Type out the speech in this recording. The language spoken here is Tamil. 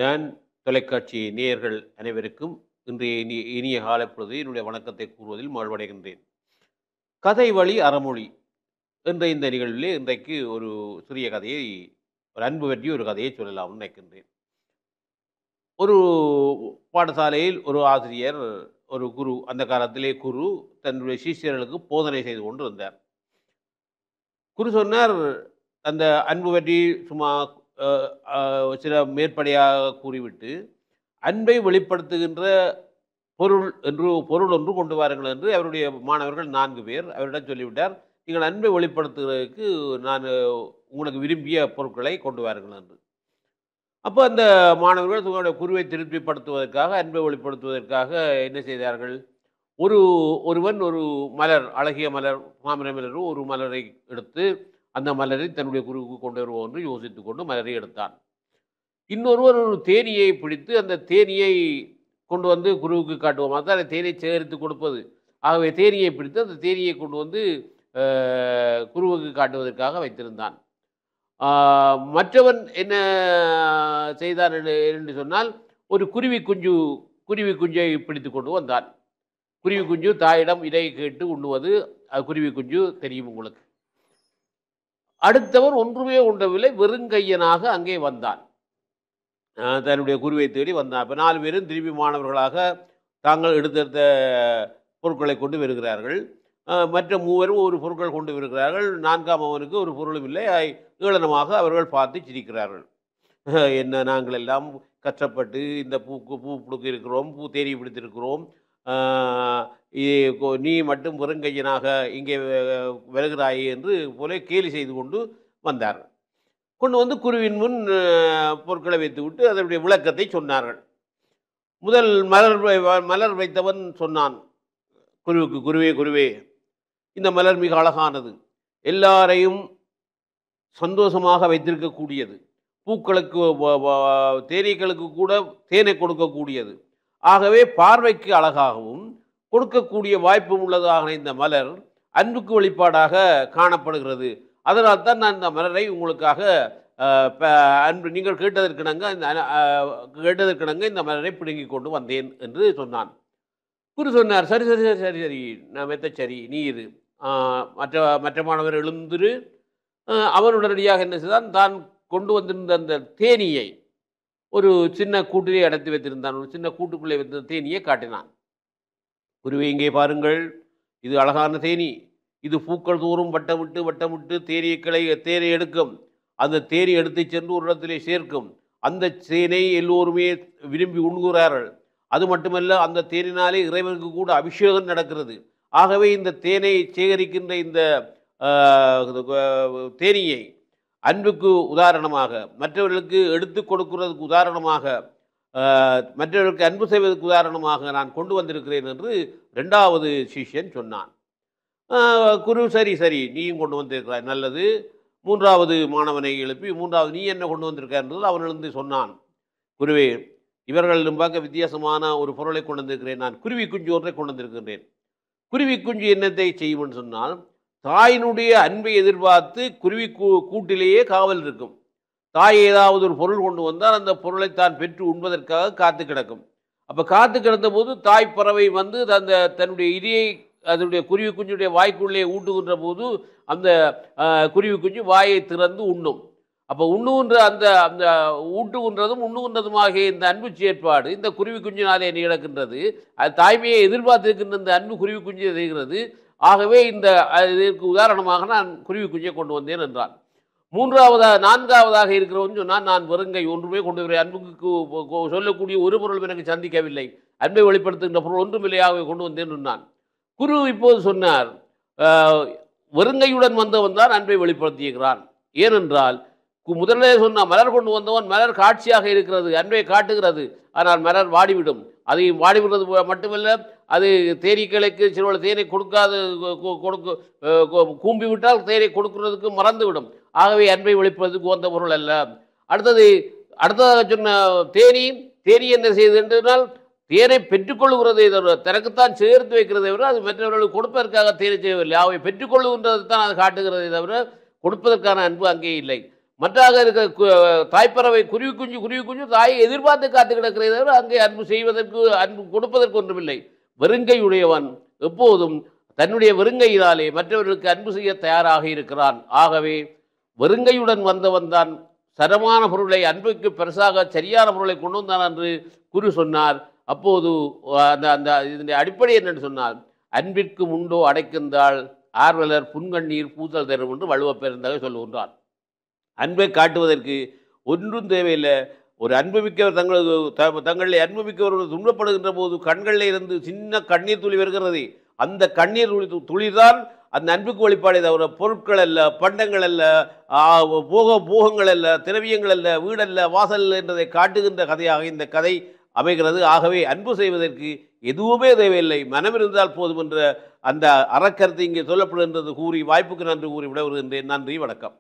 நான் தொலைக்காட்சி நேயர்கள் அனைவருக்கும் இன்றைய இனிய காலை பொழுது என்னுடைய வணக்கத்தை கூறுவதில் மகிழ்வடைகின்றேன். கதை வழி அறமொழி என்ற இந்த நிகழ்விலே இன்றைக்கு ஒரு சிறிய கதையை, ஒரு அன்பு பற்றிய ஒரு கதையை சொல்லலாம்னு நினைக்கின்றேன். ஒரு பாடசாலையில் ஒரு ஆசிரியர், ஒரு குரு, அந்த காலத்திலே குரு தன்னுடைய சிஷ்யர்களுக்கு போதனை செய்து கொண்டு இருந்தார். குரு சொன்னார், அந்த அன்பு பற்றி சும்மா அ அ சில மேற்படையாக கூறிவிட்டு, அன்பை வெளிப்படுத்துகின்ற பொருள் ஒன்று கொண்டு வாருங்கள் என்று அவருடைய மாணவர்கள் 4 பேர் அவரிடம் சொல்லிவிட்டார். நீங்கள் அன்பை வெளிப்படுத்துவதற்கு நான் உங்களுக்கு விரும்பிய பொருட்களை கொண்டு வாருங்கள் என்று. அப்போ அந்த மாணவர்கள் தங்களுடைய குருவை திருப்திப்படுத்துவதற்காக, அன்பை வெளிப்படுத்துவதற்காக என்ன செய்தார்கள்? ஒருவன் ஒரு மலர், அழகிய மலர், தாமரை மலர், ஒரு மலரை எடுத்து அந்த மலரை தன்னுடைய குருவுக்கு கொண்டு வருவோம் என்று யோசித்துக் கொண்டு மலரை எடுத்தான். இன்னொருவர் ஒரு தேனீயை பிடித்து அந்த தேனீயை கொண்டு வந்து குருவுக்கு காட்டுவோம். அதான் தேனை சேகரித்து கொடுப்பது. ஆகவே தேனீயை பிடித்து அந்த தேனீயை கொண்டு வந்து குருவுக்கு காட்டுவதற்காக வைத்திருந்தான். மற்றவன் என்ன செய்தான் என்று சொன்னால், ஒரு குருவி குஞ்சை பிடித்து கொண்டு வந்தான். குருவி குஞ்சு தாயிடம் இதை கேட்டு உண்ணுவது. குருவி குஞ்சு தெரியும் உங்களுக்கு. அடுத்தவன் ஒன்றுமே உண்டவில்லை, வெறுங்கையனாக அங்கே வந்தான். தன்னுடைய குருவை தேடி வந்தான். இப்போ 4 பேரும் திருப்பி மாணவர்களாக தாங்கள் எடுத்தெடுத்த பொருட்களை கொண்டு வருகிறார்கள். மற்ற 3 ஒரு பொருட்கள் கொண்டு வருகிறார்கள். 4ஆம் அவனுக்கு ஒரு பொருளும் இல்லை. ஏளனமாக அவர்கள் பார்த்து சிரிக்கிறார்கள். என்ன, நாங்கள் எல்லாம் கஷ்டப்பட்டு இந்த பூ பிடுக்க இருக்கிறோம், பூ தேடி பிடித்திருக்கிறோம், நீ மட்டும் வெறுங்கையனாக இங்கே வருகிறாயே என்று போல கேலி செய்து கொண்டு வந்தார்கள். கொண்டு வந்து குருவின் முன் பொருட்களை வைத்துவிட்டு அதனுடைய விளக்கத்தை சொன்னார்கள். முதல் மலர் வைத்தவன் சொன்னான் குருவுக்கு, குருவே, இந்த மலர் மிக அழகானது, எல்லாரையும் சந்தோஷமாக வைத்திருக்கக்கூடியது, பூக்களுக்கு தேனீக்களுக்கு கூட தேனை கொடுக்கக்கூடியது, ஆகவே பார்வைக்கு அழகாகவும் கொடுக்கக்கூடிய வாய்ப்பும் உள்ளதாக இந்த மலர் அன்புக்கு வெளிப்பாடாக காணப்படுகிறது. அதனால் தான் நான் இந்த மலரை உங்களுக்காக அன்பு நீங்கள் கேட்டதற்கிணங்க இந்த மலரை பிடுங்கி கொண்டு வந்தேன் என்று சொன்னான். குரு சொன்னார், சரி சரி சரி சரி சரி நான் மெத்த சரி, நீ இரு. மற்ற மாணவர் எழுந்திரு. அவன் உடனடியாக என்ன செய்தான், தான் கொண்டு வந்திருந்த அந்த தேனீயை ஒரு சின்ன கூட்டிலே அடைத்து வைத்திருந்தான். ஒரு சின்ன கூட்டுக்குள்ளே வைத்திருந்த தேனீயை காட்டினான். குருவே, இங்கே பாருங்கள், இது அழகான தேனீ. இது பூக்கள் தோறும் வட்டமிட்டு தேனை எடுக்கும். அந்த தேனை எடுத்து சென்று ஒரு இடத்திலே சேர்க்கும். அந்த தேனை எல்லோருமே விரும்பி உண்கிறார்கள். அது மட்டுமல்ல, அந்த தேனினாலே இறைவனுக்கு கூட அபிஷேகம் நடக்கிறது. ஆகவே இந்த தேனை சேகரிக்கின்ற இந்த தேனீயை அன்புக்கு உதாரணமாக, மற்றவர்களுக்கு எடுத்து கொடுக்கிறதுக்கு உதாரணமாக, மற்றவர்களுக்கு அன்பு செய்வதற்கு உதாரணமாக நான் கொண்டு வந்திருக்கிறேன் என்று 2வது சிஷ்யன் சொன்னான். குரு, சரி சரி நீயும் கொண்டு வந்திருக்கிறாய், நல்லது. 3வது மாணவனை எழுப்பி, 3வது நீ என்ன கொண்டு வந்திருக்காய் என்றது அவன் எழுந்து சொன்னான். குருவே, இவர்களிடம் பார்க்க வித்தியாசமான ஒரு பொருளை கொண்டு வந்திருக்கிறேன். நான் குருவி குஞ்சு ஒன்றை கொண்டு வந்திருக்கின்றேன். குருவி குஞ்சு என்னத்தை செய்யும்னு சொன்னால், தாயினுடைய அன்பை எதிர்பார்த்து குருவி கூட்டிலேயே காவல் இருக்கும். தாய் ஏதாவது ஒரு பொருள் கொண்டு வந்தால் அந்த பொருளை தான் பெற்று உண்பதற்காக காத்து கிடக்கும். அப்போ காத்து கிடந்த போது தாய் பறவை வந்து தன்னுடைய இரையை அதனுடைய குருவி குஞ்சுடைய வாய்க்குள்ளே ஊட்டுகின்ற போது அந்த குருவி குஞ்சு வாயை திறந்து உண்ணும். அப்போ உண்ணுகின்ற அந்த அந்த உண்ணுகின்றதுமாகிய இந்த அன்பு செயற்பாடு இந்த குருவி குஞ்சினாலே நிகழ்கின்றது. அது தாய்மையை எதிர்பார்த்திருக்கின்ற இந்த அன்பு குருவி குஞ்சு செய்கிறது. ஆகவே இதற்கு உதாரணமாக நான் குருவி குஞ்சை கொண்டு வந்தேன் என்றான். 4ஆவதாக இருக்கிறவன் சொன்னால், நான் வெறுங்கை, ஒன்றுமே கொண்டு வரேன், அன்புக்கு சொல்லக்கூடிய ஒரு பொருள் எனக்கு சந்திக்கவில்லை, அன்பை வெளிப்படுத்துகின்ற பொருள் ஒன்றுமில்லையாக கொண்டு வந்தேன் சொன்னான். குரு இப்போது சொன்னார், வெறுங்கையுடன் வந்தவன் தான் அன்பை வெளிப்படுத்தியிருக்கிறான். ஏனென்றால் முதலே சொன்ன மலர் கொண்டு வந்தவன் மலர் காட்சியாக இருக்கிறது, அன்பை காட்டுகிறது. ஆனால் மலர் வாடிவிடும். அதையும் வாடிவிடுறது மட்டுமல்ல, அது தேனீக்களுக்கு சில தேனை கொடுக்காது கூம்பிவிட்டால் தேனை கொடுக்கிறதுக்கு மறந்துவிடும். ஆகவே அன்பை வெளிப்படுறதுக்கு வந்த பொருள் அல்ல. அடுத்ததாக சொன்ன தேனி என்ன செய்து என்றால், தேனை பெற்றுக்கொள்கிறதை தவிர தனக்குத்தான் சேர்த்து வைக்கிறதை தவிர அது மற்றவர்களுக்கு கொடுப்பதற்காக தேனை செய்யவில்லை. அவை பெற்றுக்கொள்ளுகின்றது தான் அது காட்டுகிறதை தவிர கொடுப்பதற்கான அன்பு அங்கே இல்லை. மற்றாக இருக்க தாய்ப்பறவை குருவி குஞ்சு தாயை எதிர்பார்த்து காத்து கிடக்கிறதை தவிர அங்கே அன்பு செய்வதற்கு அன்பு கொடுப்பதற்கு ஒன்றுமில்லை. வெறுங்கையுடையவன் எப்போதும் தன்னுடைய வெறுங்கையினாலே மற்றவர்களுக்கு அன்பு செய்ய தயாராக இருக்கிறான். ஆகவே வெறுங்கையுடன் வந்தவன் தான் சரமான பொருளை அன்புக்கு பெருசாக சரியான பொருளை கொண்டு வந்தான் என்று குரு சொன்னார். அப்போது அந்த அந்த இதனுடைய அடிப்படை என்னென்னு சொன்னால், அன்பிற்கு உண்டோ அடைக்கின்றால் ஆர்வலர் புன்கண்ணீர் பூத்தல் தரும் என்று வள்ளுவப் பெருந்தகை சொல்லுகின்றான். அன்பை காட்டுவதற்கு ஒன்றும் தேவையில்லை. ஒரு அன்புமிக்கவர் தங்களை அன்புமிக்கவர்கள் துன்பப்படுகின்ற போது கண்களில் இருந்து சின்ன கண்ணீர் துளி வருகிறது. அந்த கண்ணீர் துளிதான் அந்த அன்புக்கு வழிபாடே தவிர பொருட்கள் அல்ல, பண்டங்கள் அல்ல, போகங்கள் அல்ல, திரவியங்கள் அல்ல, வீடல்ல, வாசல் என்றதை காட்டுகின்ற கதையாக இந்த கதை அமைகிறது. ஆகவே அன்பு செய்வதற்கு எதுவுமே தேவையில்லை, மனம் இருந்தால் போதும் என்ற அந்த அறக்கருத்து இங்கே சொல்லப்படுகின்றது கூறி வாய்ப்புக்கு நன்றி கூறி விட வருகின்றேன். நன்றி, வணக்கம்.